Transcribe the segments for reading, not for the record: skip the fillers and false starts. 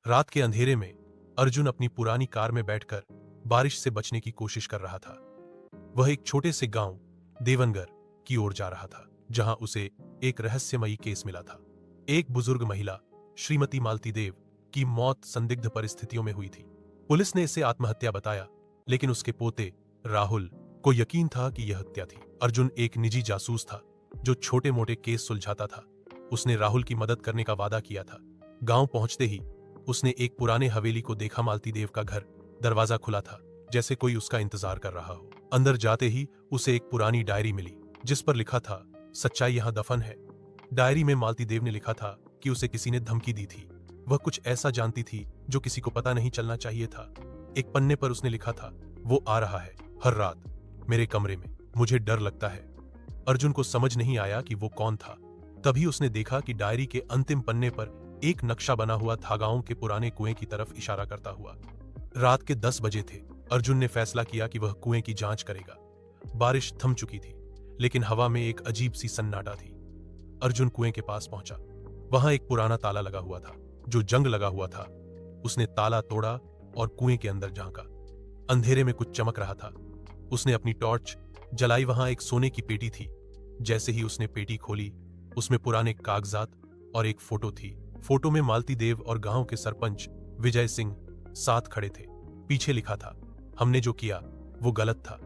रात के अंधेरे में अर्जुन अपनी पुरानी कार में बैठकर बारिश से बचने की कोशिश कर रहा था। वह एक छोटे से गांव देवनगर की ओर जा रहा था, जहां उसे एक रहस्यमयी केस मिला था। एक बुजुर्ग महिला श्रीमती मालती देव की मौत संदिग्ध परिस्थितियों में हुई थी। पुलिस ने इसे आत्महत्या बताया, लेकिन उसके पोते राहुल को यकीन था कि यह हत्या थी। अर्जुन एक निजी जासूस था जो छोटे मोटे केस सुलझाता था। उसने राहुल की मदद करने का वादा किया था। गांव पहुंचते ही उसने एक पुराने हवेली को देखा। मालती देव का घर दरवाजा खुला था, जैसे कोई उसका इंतजार कर रहा हो। अंदर जाते ही उसे एक पुरानी डायरी मिली, जिस पर लिखा था, सच्चाई यहां दफन है। डायरी में मालती देव ने लिखा था कि उसे किसी ने धमकी दी थी। वह कुछ ऐसा जानती थी जो किसी को पता नहीं चलना चाहिए था। एक पन्ने पर उसने लिखा था, वो आ रहा है हर रात मेरे कमरे में, मुझे डर लगता है। अर्जुन को समझ नहीं आया कि वो कौन था। तभी उसने देखा कि डायरी के अंतिम पन्ने पर एक नक्शा बना हुआ था, गांव के पुराने कुएं की तरफ इशारा करता हुआ। रात के 10 बजे थे। अर्जुन ने फैसला किया कि वह कुएं की जांच करेगा। बारिश थम चुकी थी, लेकिन हवा में एक अजीब सी सन्नाटा थी। अर्जुन कुएं के पास पहुंचा। वहां एक पुराना ताला लगा हुआ था, जो जंग लगा हुआ था। उसने ताला तोड़ा और कुएं के अंदर झांका। अंधेरे में कुछ चमक रहा था। उसने अपनी टॉर्च जलाई। वहां एक सोने की पेटी थी। जैसे ही उसने पेटी खोली, उसमें पुराने कागजात और एक फोटो थी। फोटो में मालती देव और गांव के सरपंच विजय सिंह साथ खड़े थे। पीछे लिखा था, हमने जो किया वो गलत था।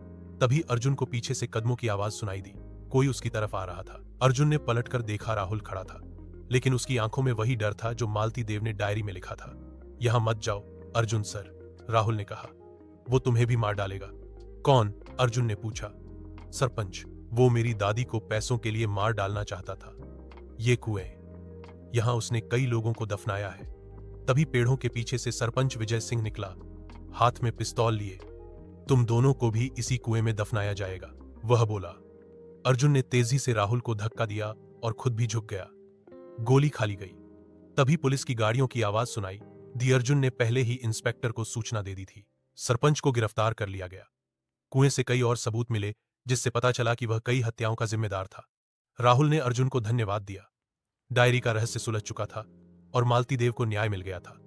तभी अर्जुन को पीछे से कदमों की आवाज सुनाई दी। कोई उसकी तरफ आ रहा था। अर्जुन ने पलटकर देखा, राहुल खड़ा था, लेकिन उसकी आंखों में वही डर था जो मालती देव ने डायरी में लिखा था। यहां मत जाओ अर्जुन सर, राहुल ने कहा, वो तुम्हें भी मार डालेगा। कौन? अर्जुन ने पूछा। सरपंच, वो मेरी दादी को पैसों के लिए मार डालना चाहता था। ये कुएं, यहां उसने कई लोगों को दफनाया है। तभी पेड़ों के पीछे से सरपंच विजय सिंह निकला, हाथ में पिस्तौल लिए। तुम दोनों को भी इसी कुएं में दफनाया जाएगा, वह बोला। अर्जुन ने तेजी से राहुल को धक्का दिया और खुद भी झुक गया। गोली खाली गई। तभी पुलिस की गाड़ियों की आवाज सुनाई दी। अर्जुन ने पहले ही इंस्पेक्टर को सूचना दे दी थी। सरपंच को गिरफ्तार कर लिया गया। कुएं से कई और सबूत मिले, जिससे पता चला कि वह कई हत्याओं का जिम्मेदार था। राहुल ने अर्जुन को धन्यवाद दिया। डायरी का रहस्य सुलझ चुका था और मालती देव को न्याय मिल गया था।